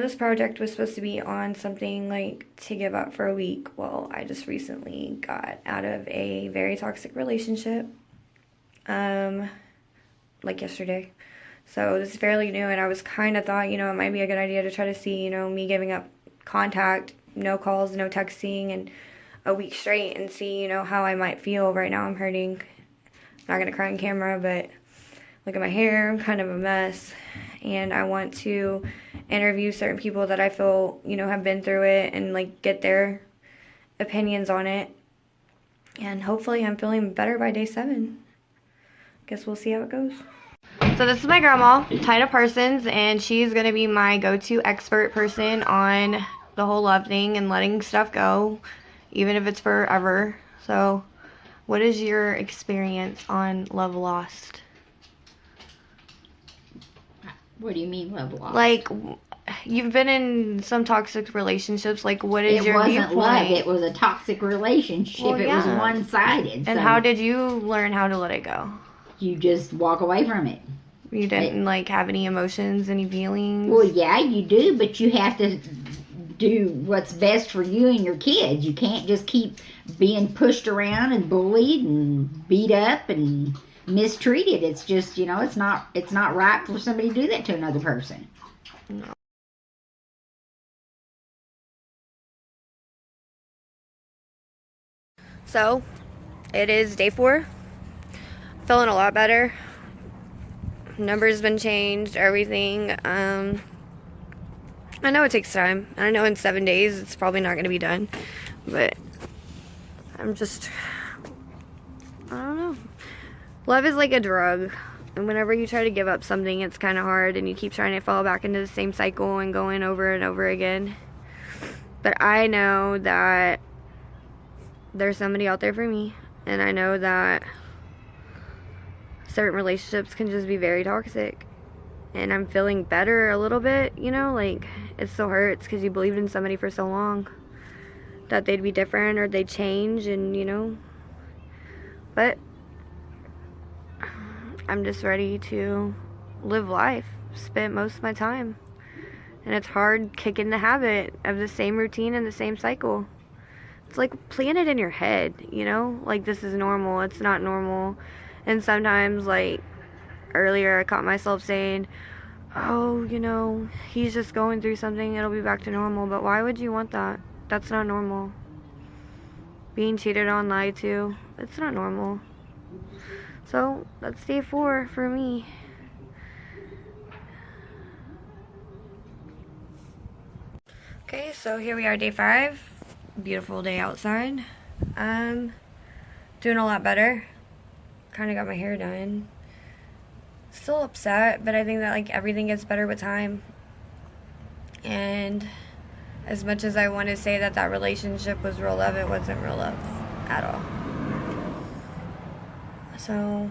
this project was supposed to be on something like to give up for a week. Well, I just recently got out of a very toxic relationship, like yesterday. So this is fairly new, and I was kind of thought, it might be a good idea to try to see, me giving up contact, no calls, no texting, and a week straight, and see, how I might feel. Right now I'm hurting. Not gonna cry on camera, but look at my hair, I'm kind of a mess. And I want to interview certain people that I feel, have been through it, and like get their opinions on it. And hopefully I'm feeling better by day 7. Guess we'll see how it goes. So this is my grandma, Tina Parsons, and she's going to be my go-to expert person on the whole love thing and letting stuff go, even if it's forever. So what is your experience on love lost? What do you mean love lost? Like, you've been in some toxic relationships. Like, what is your viewpoint? It wasn't love. It was a toxic relationship. Well, yeah. It was one-sided. And how did you learn how to let it go? You just walk away from it. You didn't, have any emotions, any feelings? Well, yeah, you do, but you have to do what's best for you and your kids. You can't just keep being pushed around and bullied and beat up and mistreated. It's just, it's not right for somebody to do that to another person. No. So, it is day 4. Feeling a lot better. Numbers been changed, everything. I know it takes time. I know in 7 days it's probably not going to be done. But I'm just, I don't know. Love is like a drug. And whenever you try to give up something, it's kind of hard. And you keep trying to fall back into the same cycle and going over and over again. But I know that there's somebody out there for me. And I know that certain relationships can just be very toxic. And I'm feeling better a little bit, it still hurts because you believed in somebody for so long that they'd be different or they'd change, and but I'm just ready to live life, spend most of my time. And it's hard kicking the habit of the same routine and the same cycle. It's like playing it in your head, like this is normal, it's not normal. And sometimes, earlier I caught myself saying, oh, he's just going through something, it'll be back to normal. But why would you want that? That's not normal. Being cheated on, lied to, it's not normal. So, that's day 4 for me. Okay, so here we are, day 5. Beautiful day outside. Doing a lot better. Kind of got my hair done. Still upset, but I think that everything gets better with time. And as much as I want to say that relationship was real love, it wasn't real love at all. So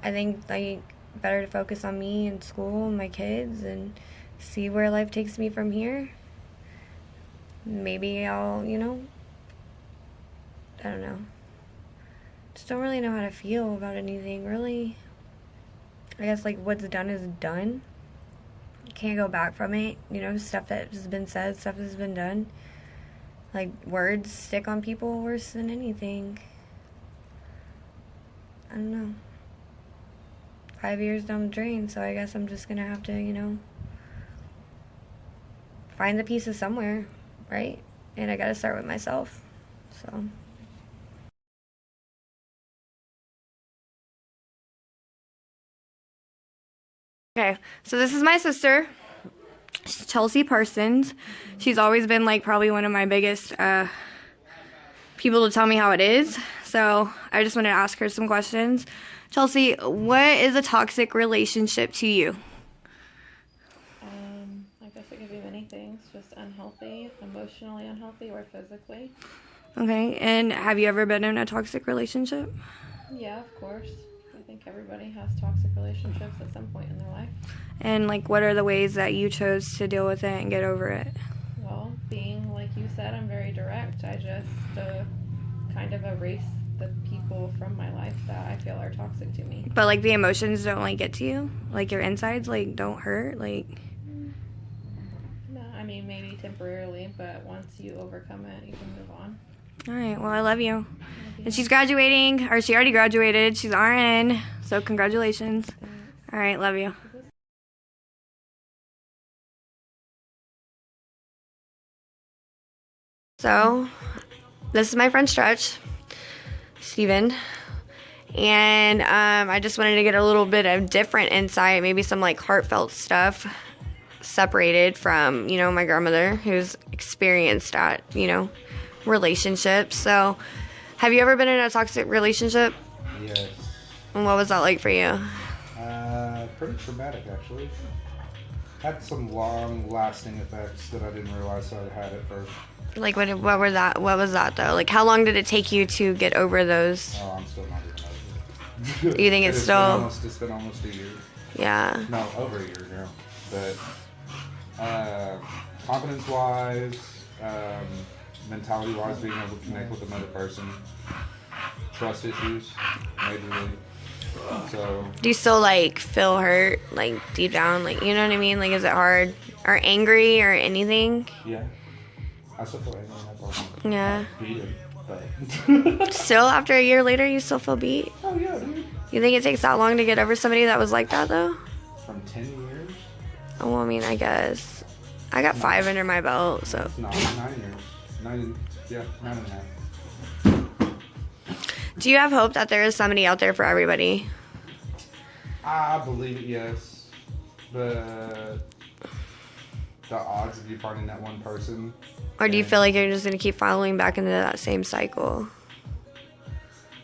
I think better to focus on me and school and my kids and see where life takes me from here. Maybe I'll, I don't know. Just don't really know how to feel about anything, really. I guess, what's done is done. You can't go back from it. Stuff that has been said, stuff that has been done. Words stick on people worse than anything. I don't know. 5 years down the drain, so I guess I'm just gonna have to, find the pieces somewhere, right? And I gotta start with myself, so... Okay, so this is my sister, Chelsea Parsons. She's always been probably one of my biggest people to tell me how it is. So I just wanted to ask her some questions. Chelsea, what is a toxic relationship to you? I guess it could be many things. Just unhealthy, emotionally unhealthy, or physically. Okay, and have you ever been in a toxic relationship? Yeah, of course. I think everybody has toxic relationships at some point in their life. And what are the ways that you chose to deal with it and get over it? Well, being like you said, I'm very direct. I just kind of erase the people from my life that I feel are toxic to me. But the emotions don't get to you? Your insides don't hurt? temporarily, but once you overcome it, you can move on. All right. Well, I love you. And she's graduating, or she already graduated. She's RN, so congratulations. All right. Love you. So, this is my friend Stretch, Steven. And I just wanted to get a little bit of different insight, maybe some like heartfelt stuff separated from, you know, my grandmother who's experienced at, you know, relationships. So, have you ever been in a toxic relationship? Yes. And what was that like for you? Pretty traumatic, actually. Had some long-lasting effects that I didn't realize I had at first. Like what was that though? Like how long did it take you to get over those? Oh, I'm still not even over it. You think it's still? It's been almost a year. Yeah. No, over a year now. But confidence-wise, mentality-wise, being able to connect with another person, trust issues, majorly. So. Do you still like feel hurt, like deep down, like you know what I mean? Like is it hard or angry or anything? Yeah. I still feel angry. Yeah. Beaten, but. Still, after a year later, you still feel beat? Oh yeah, dude. You think it takes that long to get over somebody that was like that though? From 10 years? Oh, well, I mean, I guess. I got 5 under my belt, so. No, 9 years. 9 and a half. Do you have hope that there is somebody out there for everybody? I believe it, yes. But the odds of you finding that one person. Or do you feel like you're just going to keep following back into that same cycle?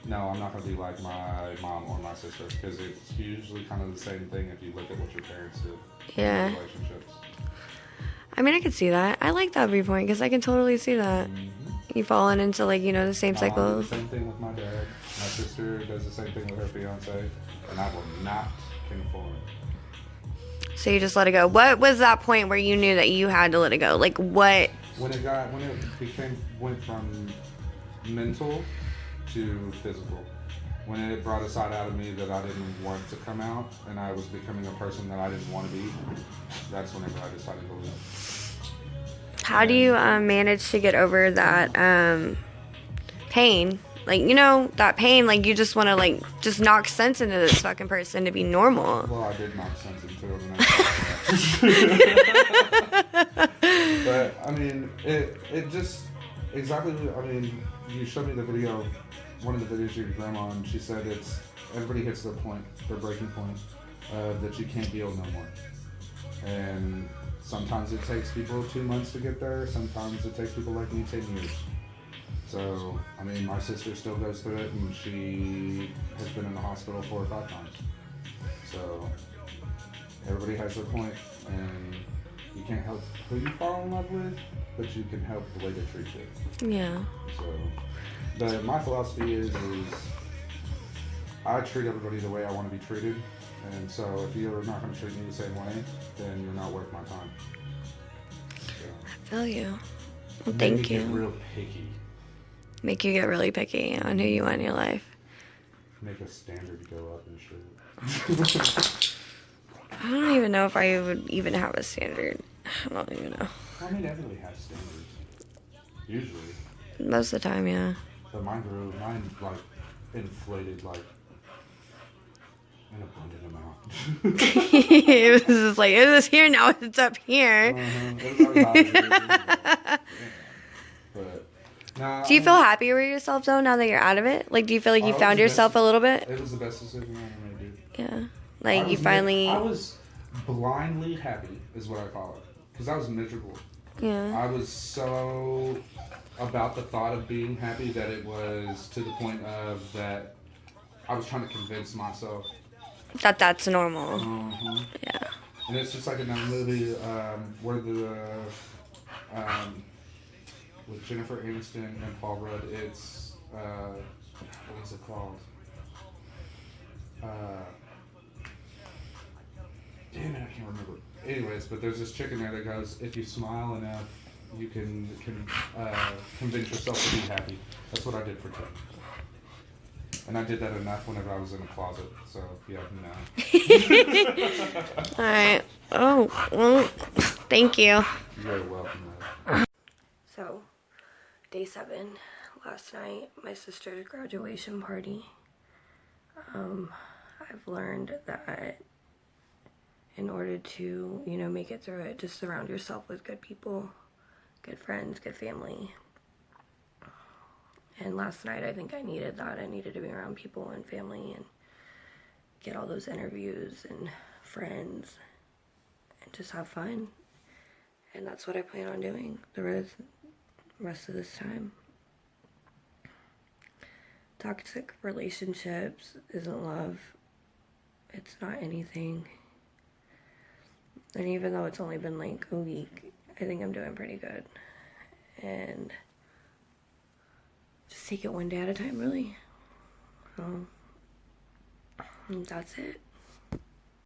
No, I'm not going to be like my mom or my sister, because it's usually kind of the same thing if you look at what your parents did. Yeah. In relationships. I mean, I could see that. I like that viewpoint because I can totally see that. You falling into, like, you know, the same My mom cycle. did the same thing with my dad. My sister does the same thing with her fiance. And I will not conform. So you just let it go. What was that point where you knew that you had to let it go? Like, what? When it went from mental to physical. When it brought a side out of me that I didn't want to come out, and I was becoming a person that I didn't want to be, that's whenever I decided to leave. How do you manage to get over that pain? Like, you know, that pain, like, you just want to, like, just knock sense into this fucking person to be normal. Well, I did knock sense into him. But, I mean, it just, exactly, I mean, you showed me the video, one of the videos of your grandma, and she said everybody hits their point, their breaking point, that you can't deal no more. And sometimes it takes people 2 months to get there, sometimes it takes people like me 10 years. So, I mean, my sister still goes through it, and she has been in the hospital 4 or 5 times. So, everybody has their point, and you can't help who you fall in love with, but you can help the way they treat you. Yeah. So, my philosophy is I treat everybody the way I want to be treated, and so if you're not going to treat me the same way, then you're not worth my time. So, I feel you. Well, thank thank you. Get real picky. Make you get really picky on who you want in your life. Make a standard go up and shit. I don't even know if I would even have a standard. I don't even know. I mean, everybody has standards. Usually. Most of the time, yeah. But mine like inflated like an abundant amount. It was just like, it was here, now it's up here. But, nah, Do you feel happy with yourself, though, now that you're out of it? Like, do you feel like you found yourself a little bit? It was the best decision I ever made, dude. Yeah. Like, you finally... I was blindly happy, is what I call it. Because I was miserable. Yeah. I was so about the thought of being happy that it was to the point of that I was trying to convince myself That's normal. Yeah. And it's just like in that movie where with Jennifer Aniston and Paul Rudd, it's what is it called? Damn it, I can't remember. Anyways, but there's this chick in there that goes, if you smile enough, you can convince yourself to be happy. That's what I did for Tim. And I did that enough whenever I was in a closet. So, yeah, no. All right. Oh, well, thank you. You're welcome, man. So, day 7, last night, my sister's graduation party. I've learned that in order to, you know, make it through it, just surround yourself with good people, good friends, good family. And last night, I think I needed that. I needed to be around people and family and get all those interviews and friends and just have fun. And that's what I plan on doing the rest of this time. Toxic relationships isn't love. It's not anything. And even though it's only been like a week, I think I'm doing pretty good. And just take it one day at a time, really. So, that's it.